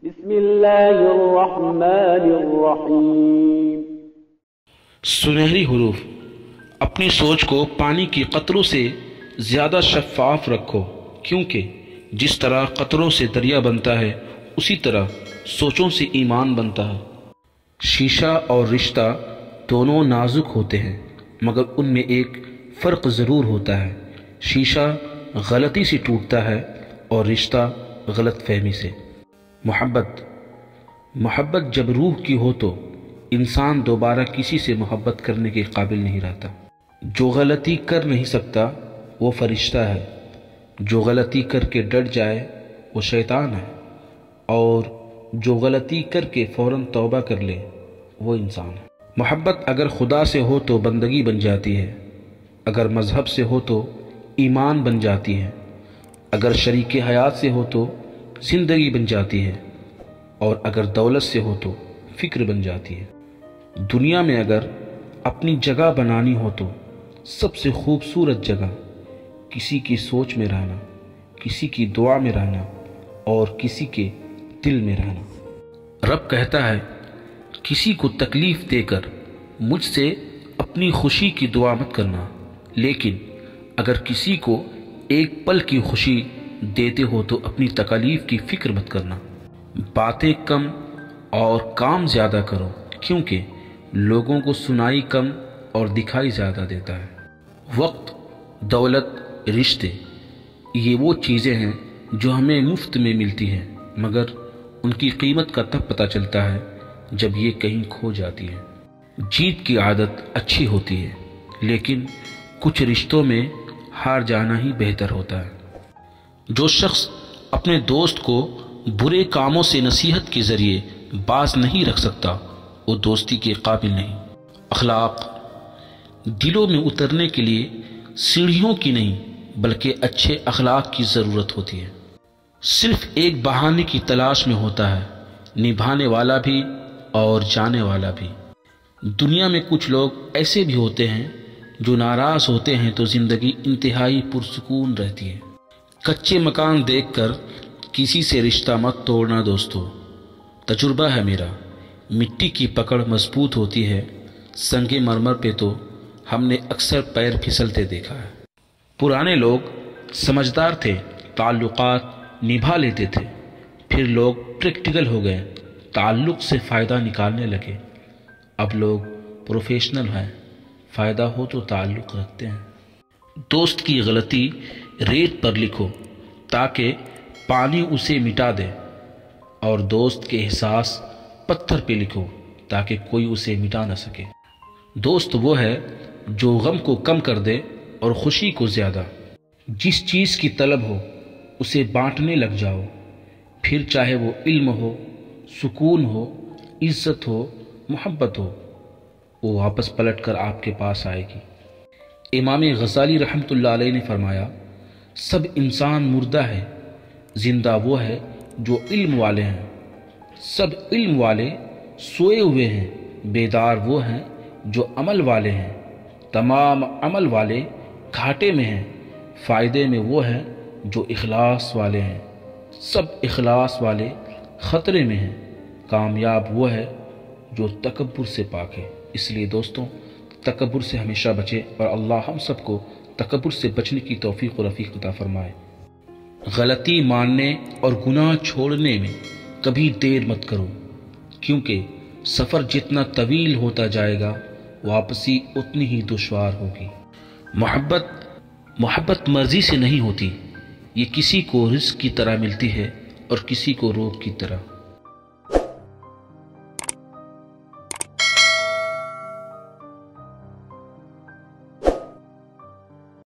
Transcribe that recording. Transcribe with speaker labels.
Speaker 1: بسم اللہ الرحمن الرحیم۔
Speaker 2: سنہری حروف۔ اپنی سوچ کو پانی کی قطروں سے زیادہ شفاف رکھو، کیونکہ جس طرح قطروں سے دریا بنتا ہے اسی طرح سوچوں سے ایمان بنتا ہے۔ شیشہ اور رشتہ دونوں نازک ہوتے ہیں، مگر ان میں ایک فرق ضرور ہوتا ہے۔ شیشہ غلطی سے ٹوٹتا ہے اور رشتہ غلط فہمی سے۔ محبت جب روح کی ہو تو انسان دوبارہ کسی سے محبت کرنے کے قابل نہیں رہتا۔ جو غلطی کر نہیں سکتا وہ فرشتہ ہے، جو غلطی کر کے ڈٹ جائے وہ شیطان ہے، اور جو غلطی کر کے فوراً توبہ کر لے وہ انسان ہے۔ محبت اگر خدا سے ہو تو بندگی بن جاتی ہے، اگر مذہب سے ہو تو ایمان بن جاتی ہے، اگر شریک حیات سے ہو تو زندگی بن جاتی ہے، اور اگر دولت سے ہو تو فکر بن جاتی ہے۔ دنیا میں اگر اپنی جگہ بنانی ہو تو سب سے خوبصورت جگہ کسی کی سوچ میں رہنا، کسی کی دعا میں رہنا اور کسی کے دل میں رہنا۔ رب کہتا ہے، کسی کو تکلیف دے کر مجھ سے اپنی خوشی کی دعا مت کرنا، لیکن اگر کسی کو ایک پل کی خوشی دیتے ہو تو اپنی تکالیف کی فکر مت کرنا۔ باتیں کم اور کام زیادہ کرو، کیونکہ لوگوں کو سنائی کم اور دکھائی زیادہ دیتا ہے۔ وقت، دولت، رشتے، یہ وہ چیزیں ہیں جو ہمیں مفت میں ملتی ہیں، مگر ان کی قیمت کا تب پتہ چلتا ہے جب یہ کہیں کھو جاتی ہے۔ جیت کی عادت اچھی ہوتی ہے، لیکن کچھ رشتوں میں ہار جانا ہی بہتر ہوتا ہے۔ جو شخص اپنے دوست کو برے کاموں سے نصیحت کے ذریعے باز نہیں رکھ سکتا وہ دوستی کے قابل نہیں۔ اخلاق۔ دلوں میں اترنے کے لیے سیڑھیوں کی نہیں بلکہ اچھے اخلاق کی ضرورت ہوتی ہے۔ صرف ایک بہانے کی تلاش میں ہوتا ہے نبھانے والا بھی اور جانے والا بھی۔ دنیا میں کچھ لوگ ایسے بھی ہوتے ہیں جو ناراض ہوتے ہیں تو زندگی انتہائی پرسکون رہتی ہے۔ کچے مکان دیکھ کر کسی سے رشتہ مت توڑنا دوستو، تجربہ ہے میرا۔ مٹی کی پکڑ مضبوط ہوتی ہے، سنگ مرمر پہ تو ہم نے اکثر پیر پھسلتے دیکھا ہے۔ پرانے لوگ سمجھدار تھے، تعلقات نبھا لیتے تھے، پھر لوگ پریکٹیکل ہو گئے، تعلق سے فائدہ نکالنے لگے۔ اب لوگ پروفیشنل ہیں، فائدہ ہو تو تعلق رکھتے ہیں۔ دوست کی غلطی ریت پر لکھو تاکہ پانی اسے مٹا دے، اور دوست کے احساس پتھر پہ لکھو تاکہ کوئی اسے مٹا نہ سکے۔ دوست وہ ہے جو غم کو کم کر دے اور خوشی کو زیادہ۔ جس چیز کی طلب ہو اسے بانٹنے لگ جاؤ، پھر چاہے وہ علم ہو، سکون ہو، عزت ہو، محبت ہو، وہ واپس پلٹ کر آپ کے پاس آئے گی۔ امام غزالی رحمۃ اللہ علیہ نے فرمایا، سب انسان مردہ ہے، زندہ وہ ہے جو علم والے ہیں۔ سب علم والے سوئے ہوئے ہیں، بیدار وہ ہیں جو عمل والے ہیں۔ تمام عمل والے گھاٹے میں ہیں، فائدے میں وہ ہیں جو اخلاص والے ہیں۔ سب اخلاص والے خطرے میں ہیں، کامیاب وہ ہے جو تکبر سے پاک ہے۔ اس لیے دوستوں، تکبر سے ہمیشہ بچے اور اللہ ہم سب کو تکبر سے بچنے کی توفیق و رفیق عطا فرمائے۔ غلطی ماننے اور گناہ چھوڑنے میں کبھی دیر مت کرو، کیونکہ سفر جتنا طویل ہوتا جائے گا واپسی اتنی ہی دشوار ہوگی۔ محبت مرضی سے نہیں ہوتی، یہ کسی کو رزق کی طرح ملتی ہے اور کسی کو روگ کی طرح۔